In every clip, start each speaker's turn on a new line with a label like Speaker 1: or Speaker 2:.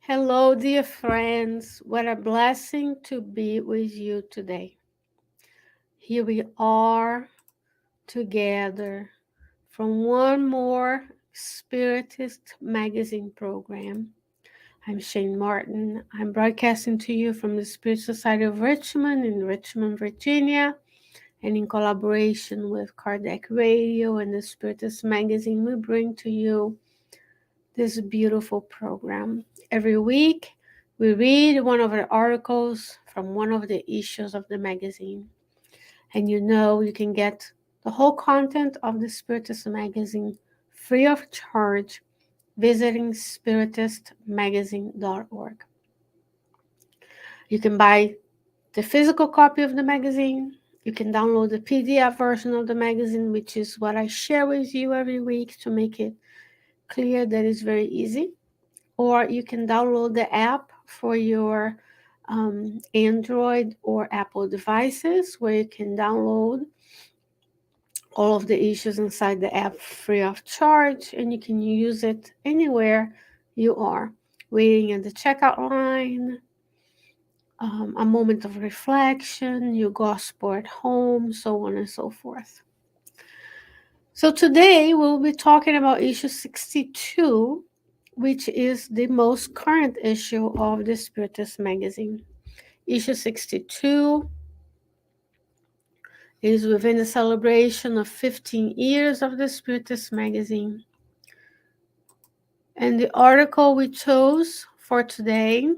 Speaker 1: Hello, dear friends. What a blessing to be with you today. Here we are together from one more Spiritist magazine program. I'm Shane Martin. I'm broadcasting to you from the Spirit Society of Richmond in Richmond, Virginia, and in collaboration with Kardec Radio and the Spiritist magazine, we bring to you this beautiful program. Every week, we read one of the articles from one of the issues of the magazine. And you can get the whole content of the Spiritist magazine free of charge visiting spiritistmagazine.org. You can buy the physical copy of the magazine. You can download the PDF version of the magazine, which is what I share with you every week to make it clear that it's very easy. Or you can download the app for your Android or Apple devices, where you can download all of the issues inside the app free of charge, and you can use it anywhere you are, waiting at the checkout line, a moment of reflection, your gospel at home, so on and so forth. So today we'll be talking about issue 62, which is the most current issue of the Spiritist magazine. Issue 62 is within the celebration of 15 years of the Spiritist magazine. And the article we chose for today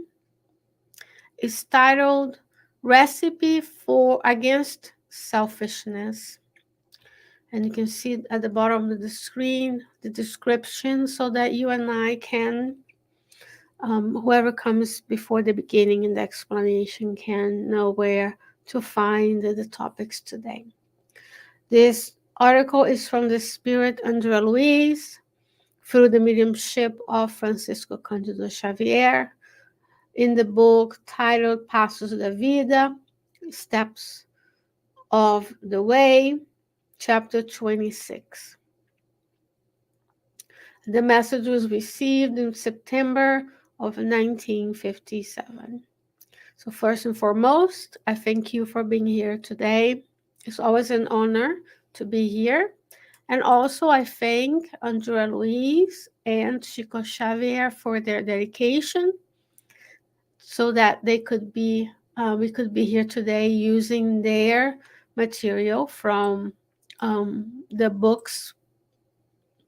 Speaker 1: is titled Recipe for Against Selfishness. And you can see at the bottom of the screen the description so that you and I can, whoever comes before the beginning in the explanation, can know where to find the topics today. This article is from the Spirit under Luiz through the mediumship of Francisco Candido Xavier in the book titled Passos da Vida, Steps of the Way, chapter 26. The message was received in September of 1957. So first and foremost, I thank you for being here today. It's always an honor to be here. And also I thank Andrea Luiz and Chico Xavier for their dedication so that we could be here today using their material from the books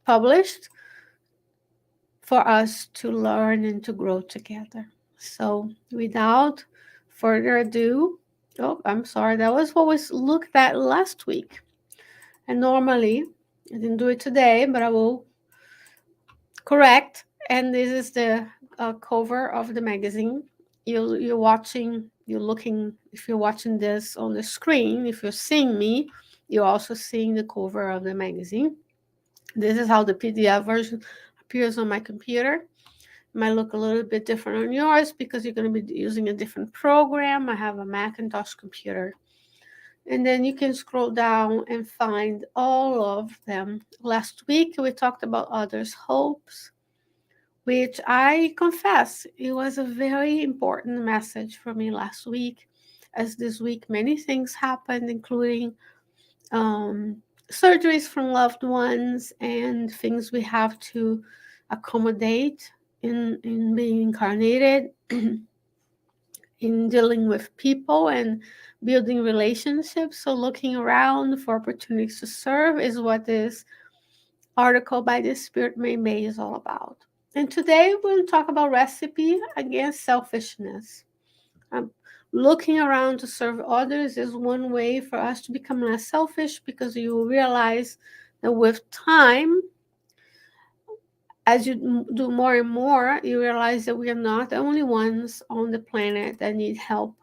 Speaker 1: published for us to learn and to grow together. So without further ado, I'm sorry, that was what was looked at last week. And normally, I didn't do it today, but I will correct. And this is the cover of the magazine. You're watching, you're looking, if you're watching this on the screen, if you're seeing me, you're also seeing the cover of the magazine. This is how the PDF version appears on my computer. It might look a little bit different on yours because you're going to be using a different program. I have a Macintosh computer. And then you can scroll down and find all of them. Last week, we talked about others' hopes, which I confess, it was a very important message for me last week. As this week, many things happened, including surgeries from loved ones and things we have to accommodate in being incarnated, in dealing with people and building relationships. So looking around for opportunities to serve is what this article by the Spirit Made May is all about. And today we're going to talk about recipe against selfishness. Looking around to serve others is one way for us to become less selfish, because you will realize that with time, as you do more and more, you realize that we are not the only ones on the planet that need help.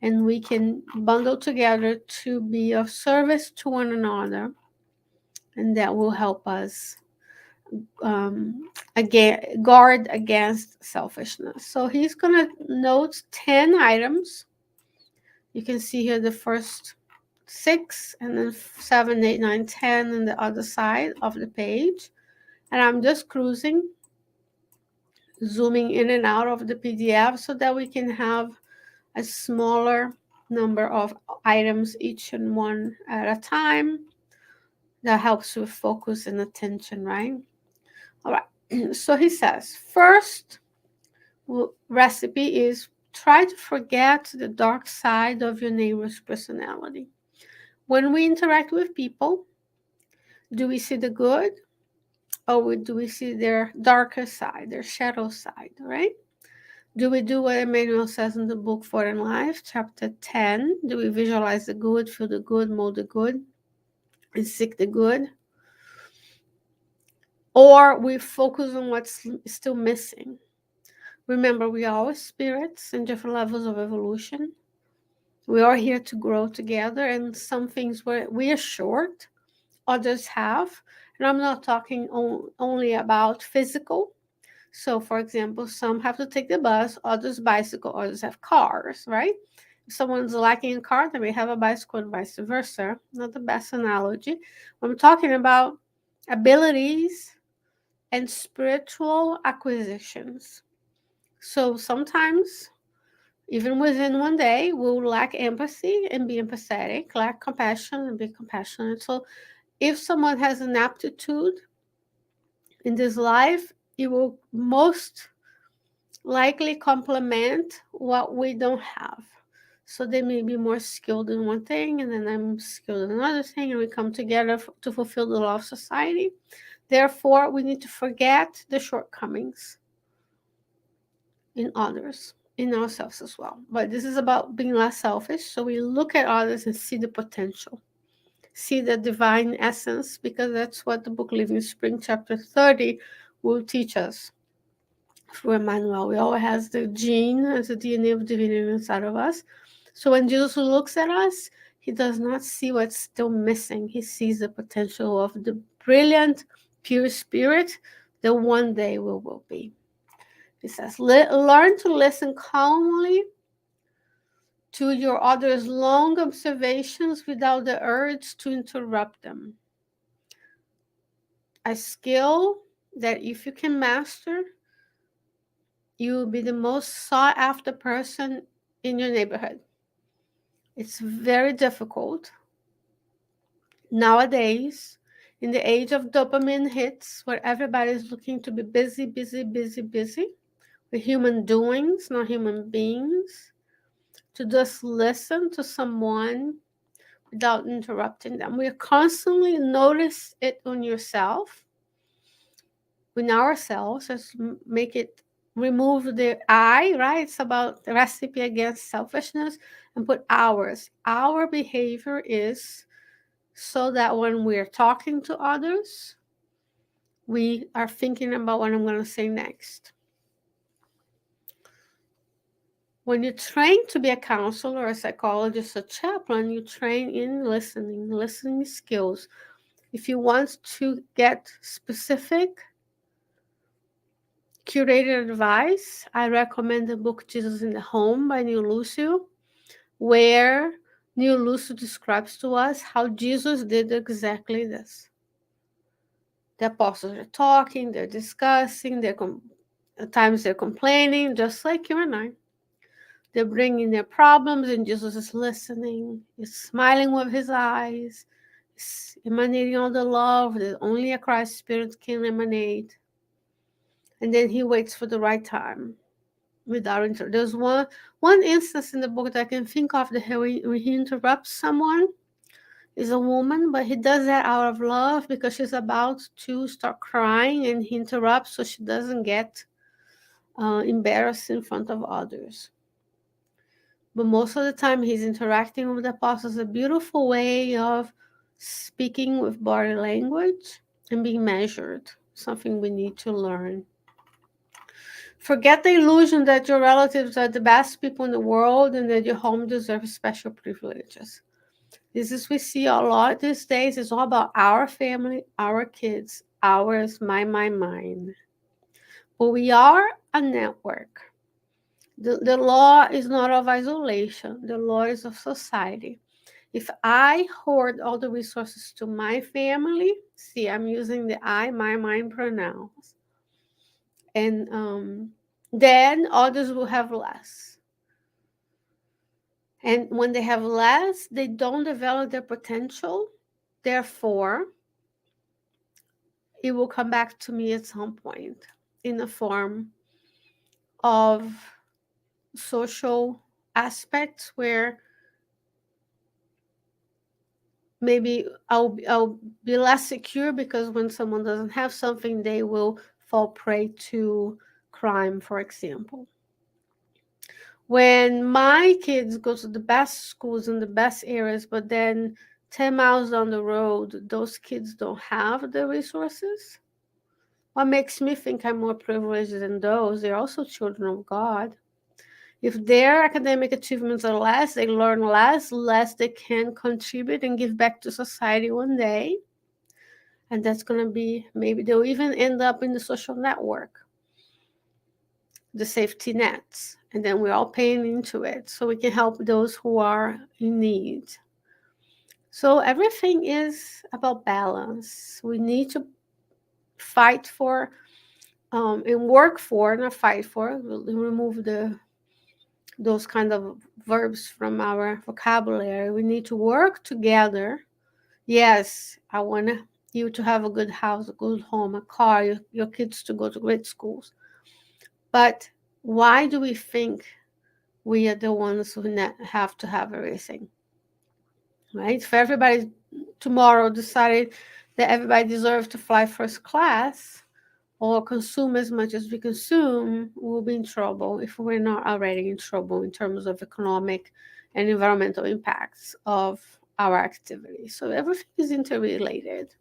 Speaker 1: And we can bundle together to be of service to one another. And that will help us guard against selfishness. So he's going to note 10 items. You can see here the first 6, and then 7, 8, 9, 10 on the other side of the page. And I'm just cruising zooming in and out of the PDF so that we can have a smaller number of items, each and one at a time. That helps with focus and attention, right? All right. So he says, first recipe is try to forget the dark side of your neighbor's personality. When we interact with people, do we see the good, or do we see their darker side, their shadow side, right? Do we do what Emmanuel says in the book For in Life, chapter 10? Do we visualize the good, feel the good, mold the good, and seek the good? Or we focus on what's still missing? Remember, we are all spirits in different levels of evolution. We are here to grow together, and some things we are short, others have. And I'm not talking only about physical. So, for example, some have to take the bus, others bicycle, others have cars, right? If someone's lacking a car, they may have a bicycle and vice versa. Not the best analogy. I'm talking about abilities and spiritual acquisitions. So sometimes, even within one day, we'll lack empathy and be empathetic, lack compassion and be compassionate. So if someone has an aptitude in this life, it will most likely complement what we don't have. So they may be more skilled in one thing, and then I'm skilled in another thing, and we come together to fulfill the law of society. Therefore, we need to forget the shortcomings in others, in ourselves as well. But this is about being less selfish. So we look at others and see the potential, see the divine essence, because that's what the book Living Spring, chapter 30, will teach us through Emmanuel. We all has the gene as the DNA of divinity inside of us. So when Jesus looks at us, he does not see what's still missing. He sees the potential of the brilliant, pure spirit that one day we will be. He says, learn to listen calmly to your others' long observations without the urge to interrupt them. A skill that if you can master, you will be the most sought after person in your neighborhood. It's very difficult nowadays, in the age of dopamine hits, where everybody is looking to be busy, busy, busy, busy, with human doings, not human beings, to just listen to someone without interrupting them. We constantly notice it on yourself, in ourselves. Let's make it, remove the I, right? It's about the recipe against selfishness, and put ours. Our behavior is so that when we're talking to others, we are thinking about what I'm going to say next. When you train to be a counselor, a psychologist, a chaplain, you train in listening skills. If you want to get specific, curated advice, I recommend the book Jesus in the Home by Neil Lucio, where Neil Lucio describes to us how Jesus did exactly this. The apostles are talking, they're discussing, at times they're complaining, just like you and I. They're bringing their problems, and Jesus is listening. He's smiling with his eyes. He's emanating all the love that only a Christ Spirit can emanate. And then he waits for the right time. There's one instance in the book that I can think of that when he interrupts someone, is a woman, but he does that out of love because she's about to start crying, and he interrupts so she doesn't get embarrassed in front of others. But most of the time, he's interacting with the apostles, a beautiful way of speaking with body language and being measured, something we need to learn. Forget the illusion that your relatives are the best people in the world and that your home deserves special privileges. This is we see a lot these days. It's all about our family, our kids, ours, mine. But we are a network. The law is not of isolation. The law is of society. If I hoard all the resources to my family, see, I'm using the I, my, mine pronouns. And then others will have less. And when they have less, they don't develop their potential. Therefore, it will come back to me at some point in the form of social aspects where maybe I'll be less secure, because when someone doesn't have something, they will fall prey to crime, for example. When my kids go to the best schools in the best areas, but then 10 miles down the road, those kids don't have the resources, what makes me think I'm more privileged than those? They're also children of God. If their academic achievements are less, they learn less they can contribute and give back to society one day. And that's going to be, maybe they'll even end up in the social network, the safety nets. And then we're all paying into it so we can help those who are in need. So everything is about balance. We need to fight for and work for, not fight for, remove those kind of verbs from our vocabulary. We need to work together. Yes, I want you to have a good house, a good home, a car, your kids to go to great schools. But why do we think we are the ones who have to have everything? Right? If everybody tomorrow decided that everybody deserves to fly first class or consume as much as we consume, we'll be in trouble if we're not already in trouble in terms of economic and environmental impacts of our activities. So everything is interrelated.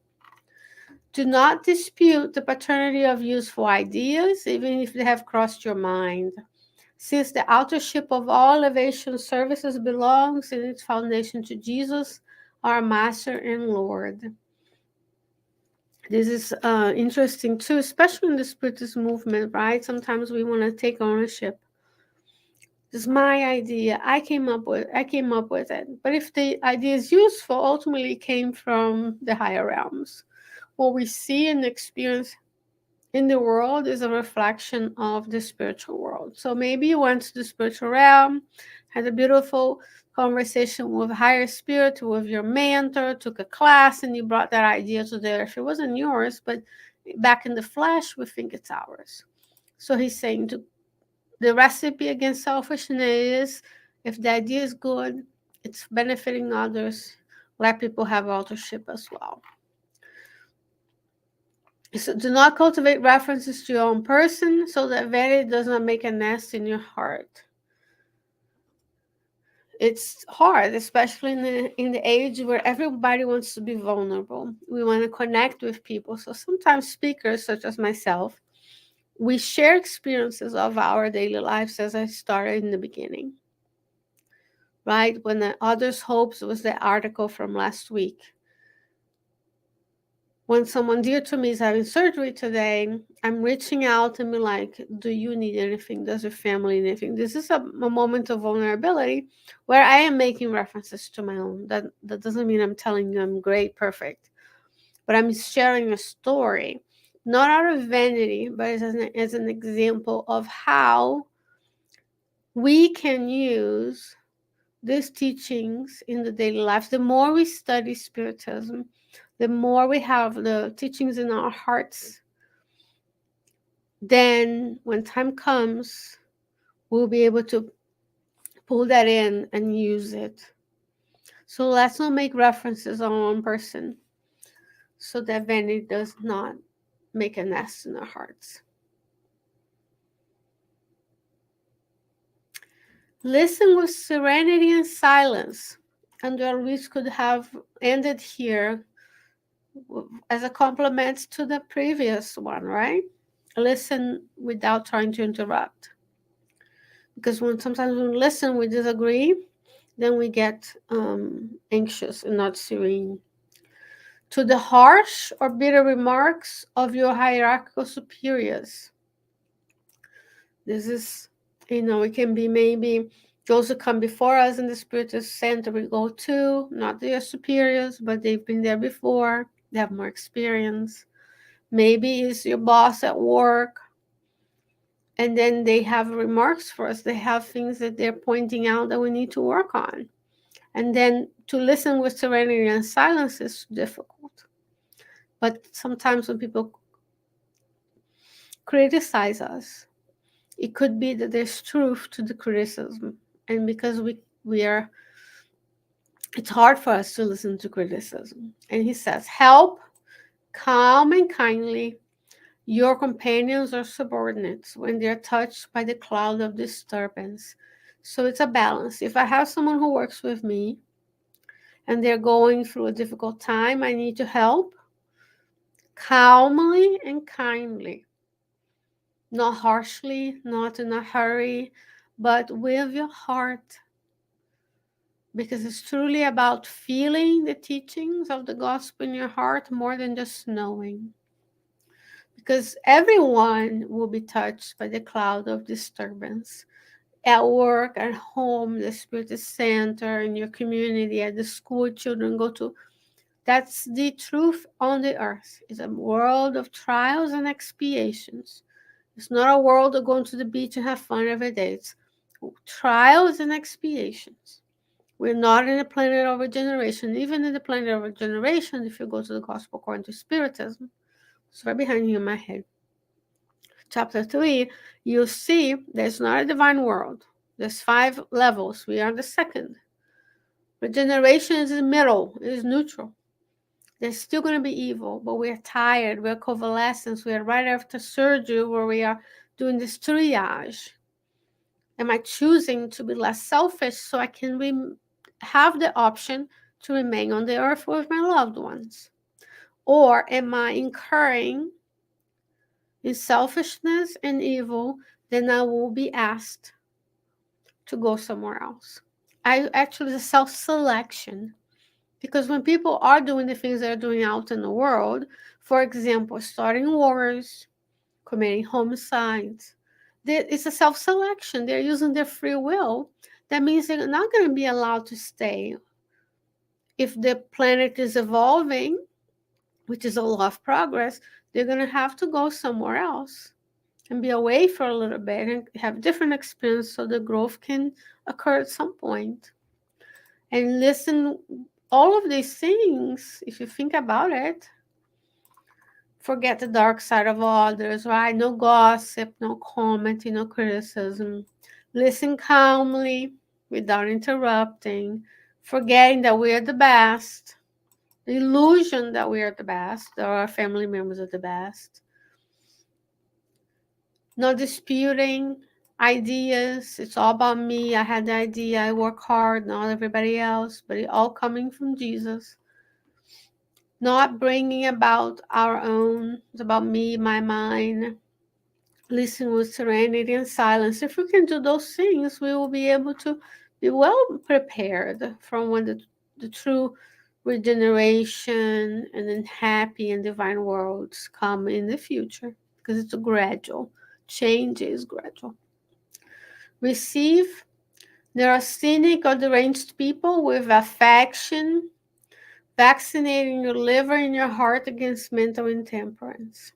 Speaker 1: Do not dispute the paternity of useful ideas, even if they have crossed your mind, since the authorship of all elevation services belongs in its foundation to Jesus, our Master and Lord. This is interesting too, especially in the Spiritist movement, right? Sometimes we want to take ownership. This is my idea. I came up with it. But if the idea is useful, ultimately it came from the higher realms. What we see and experience in the world is a reflection of the spiritual world. So maybe you went to the spiritual realm, had a beautiful conversation with higher spirit, with your mentor, took a class, and you brought that idea to there. If it wasn't yours, but back in the flesh, we think it's ours. So he's saying the recipe against selfishness is, if the idea is good, it's benefiting others, let people have authorship as well. So do not cultivate references to your own person, so that vanity does not make a nest in your heart. It's hard, especially in the age where everybody wants to be vulnerable. We want to connect with people. So sometimes speakers, such as myself, we share experiences of our daily lives, as I started in the beginning. Right? When the Others' Hopes was the article from last week. When someone dear to me is having surgery today, I'm reaching out and be like, do you need anything? Does your family need anything? This is a moment of vulnerability where I am making references to my own. That doesn't mean I'm telling you I'm great, perfect. But I'm sharing a story, not out of vanity, but as an example of how we can use these teachings in the daily life. The more we study Spiritism, the more we have the teachings in our hearts, then when time comes, we'll be able to pull that in and use it. So let's not make references on one person so that vanity does not make a nest in our hearts. Listen with serenity and silence. And Luiz could have ended here as a complement to the previous one, right? Listen without trying to interrupt. Because sometimes when we listen, we disagree, then we get anxious and not serene. To the harsh or bitter remarks of your hierarchical superiors. This is, it can be maybe those who come before us in the Spiritist center we go to, not their superiors, but they've been there before, they have more experience. Maybe it's your boss at work. And then they have remarks for us. They have things that they're pointing out that we need to work on. And then to listen with serenity and silence is difficult. But sometimes when people criticize us, it could be that there's truth to the criticism. And because we are, it's hard for us to listen to criticism. And he says, help, calm and kindly, your companions or subordinates when they're touched by the cloud of disturbance. So it's a balance. If I have someone who works with me and they're going through a difficult time, I need to help calmly and kindly, not harshly, not in a hurry, but with your heart. Because it's truly about feeling the teachings of the gospel in your heart more than just knowing. Because everyone will be touched by the cloud of disturbance. At work, at home, the Spiritist Center, in your community, at the school children go to. That's the truth on the earth. It's a world of trials and expiations. It's not a world of going to the beach and have fun every day. It's trials and expiations. We're not in the planet of regeneration. Even in the planet of regeneration, if you go to the Gospel according to Spiritism, it's right behind you in my head. Chapter 3, you'll see there's not a divine world. There's 5 levels. We are the second. Regeneration is in the middle, it is neutral. There's still going to be evil, but we're tired. We're convalescents. We are right after surgery where we are doing this triage. Am I choosing to be less selfish so I can have the option to remain on the earth with my loved ones? Or am I incurring in selfishness and evil? Then I will be asked to go somewhere else. I actually, the self-selection. Because when people are doing the things they're doing out in the world, for example, starting wars, committing homicides, it's a self-selection. They're using their free will. That means they're not going to be allowed to stay. If the planet is evolving, which is a law of progress, they're going to have to go somewhere else and be away for a little bit and have different experience so the growth can occur at some point. And listen, all of these things, if you think about it, forget the dark side of others, right? No gossip, no commenting, no criticism. Listen calmly without interrupting, forgetting that we are the best, the illusion that we are the best, that our family members are the best. Not disputing ideas. It's all about me. I had the idea. I work hard, not everybody else, but it all coming from Jesus. Not bringing about our own. It's about me, my mind. Listen with serenity and silence. If we can do those things, we will be able to be well prepared from when the true regeneration and then happy and divine worlds come in the future, because it's a gradual. Change is gradual. Receive. There are cynic or deranged people with affection, vaccinating your liver and your heart against mental intemperance.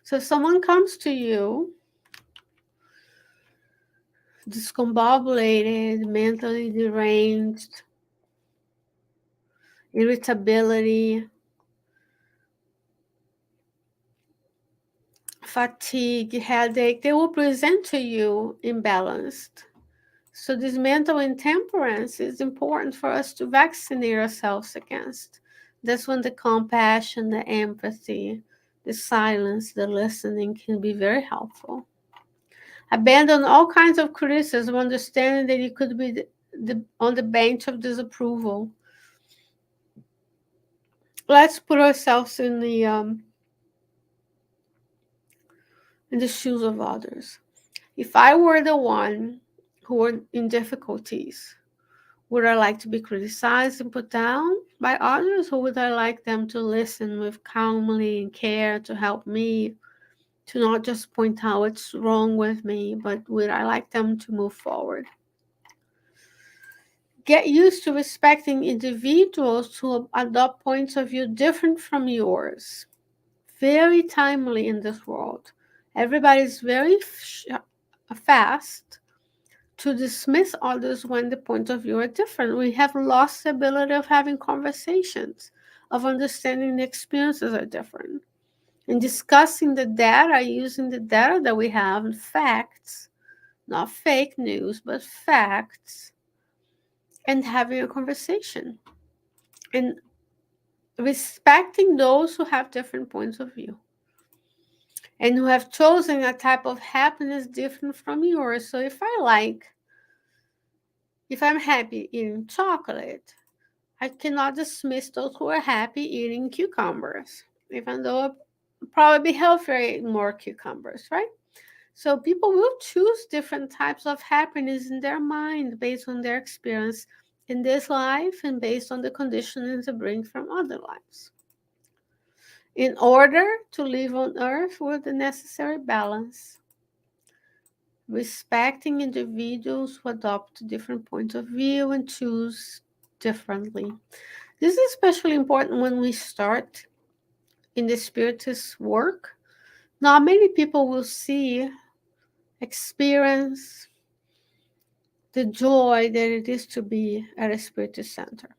Speaker 1: So if someone comes to you discombobulated, mentally deranged, irritability, fatigue, headache, they will present to you imbalanced. So this mental intemperance is important for us to vaccinate ourselves against. That's when the compassion, the empathy, the silence, the listening can be very helpful. Abandon all kinds of criticism, understanding that you could be on the bench of disapproval. Let's put ourselves in the shoes of others. If I were the one who were in difficulties, would I like to be criticized and put down by others, or would I like them to listen with calmly and care to help me, to not just point out what's wrong with me, but would I like them to move forward? Get used to respecting individuals who adopt points of view different from yours. Very timely in this world. Everybody's very fast to dismiss others when the point of view are different. We have lost the ability of having conversations, of understanding the experiences are different, and discussing the data, using the data that we have and facts, not fake news, but facts, and having a conversation and respecting those who have different points of view and who have chosen a type of happiness different from yours. So if I'm happy eating chocolate, I cannot dismiss those who are happy eating cucumbers, even though it probably be healthier eating more cucumbers, right? So people will choose different types of happiness in their mind based on their experience in this life and based on the conditionings they bring from other lives, in order to live on earth with the necessary balance, respecting individuals who adopt different points of view and choose differently. This is especially important when we start in the Spiritist work. Not many people will see, experience the joy that it is to be at a Spiritist center,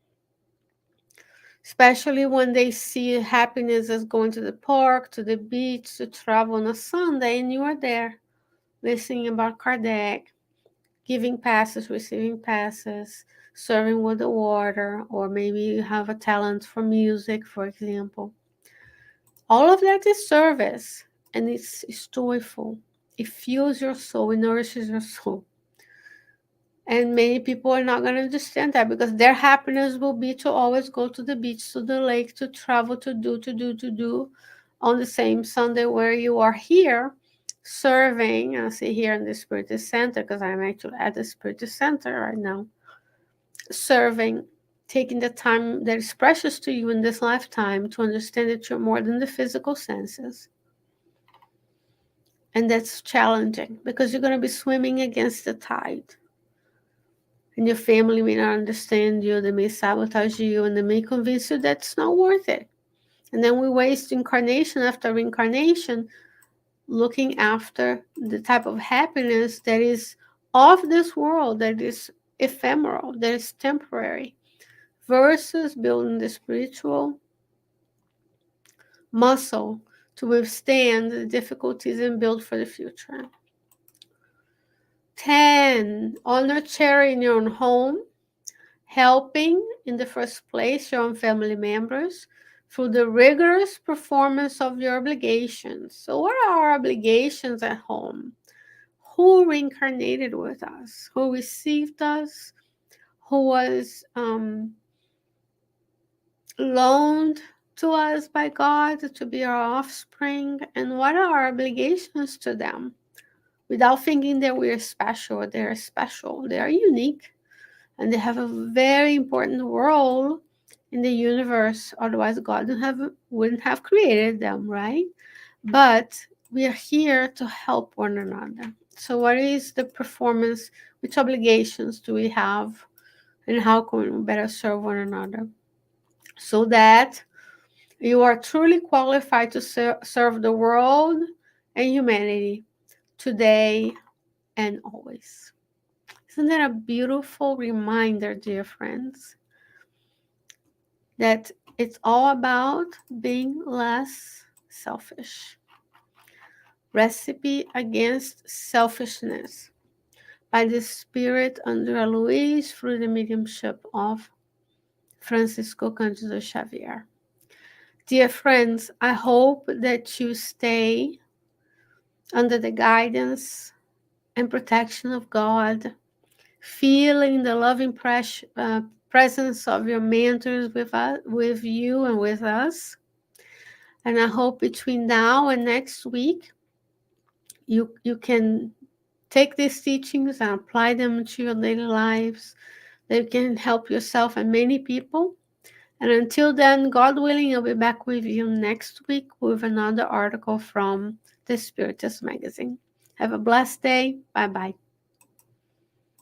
Speaker 1: especially when they see happiness as going to the park, to the beach, to travel on a Sunday, and you are there listening about Kardec, giving passes, receiving passes, serving with the water, or maybe you have a talent for music, for example. All of that is service, and it's joyful. It fuels your soul, it nourishes your soul. And many people are not going to understand that because their happiness will be to always go to the beach, to the lake, to travel, to do on the same Sunday where you are here serving. I say here in the Spiritist Center because I'm actually at the Spiritist Center right now, serving, taking the time that is precious to you in this lifetime to understand that you're more than the physical senses. And that's challenging because you're going to be swimming against the tide. And your family may not understand you, they may sabotage you, and they may convince you that's not worth it. And then we waste incarnation after reincarnation looking after the type of happiness that is of this world, that is ephemeral, that is temporary, versus building the spiritual muscle to withstand the difficulties and build for the future. 10. Honor charity in your own home, helping in the first place your own family members through the rigorous performance of your obligations. So, what are our obligations at home? Who reincarnated with us? Who received us? Who was loaned to us by God to be our offspring? And what are our obligations to them? Without thinking that we are special or they're special, they are unique. And they have a very important role in the universe. Otherwise, God wouldn't have created them, right? But we are here to help one another. So, what is the performance? Which obligations do we have? And how can we better serve one another? So that you are truly qualified to serve the world and humanity today and always. Isn't that a beautiful reminder, dear friends, that it's all about being less selfish? Recipe Against Selfishness by the Spirit under Luiz through the mediumship of Francisco Candido Xavier. Dear friends, I hope that you stay under the guidance and protection of God, feeling the loving presence of your mentors with you and with us. And I hope between now and next week, you can take these teachings and apply them to your daily lives. They can help yourself and many people. And until then, God willing, I'll be back with you next week with another article from the Spiritist magazine. Have a blessed day. Bye bye.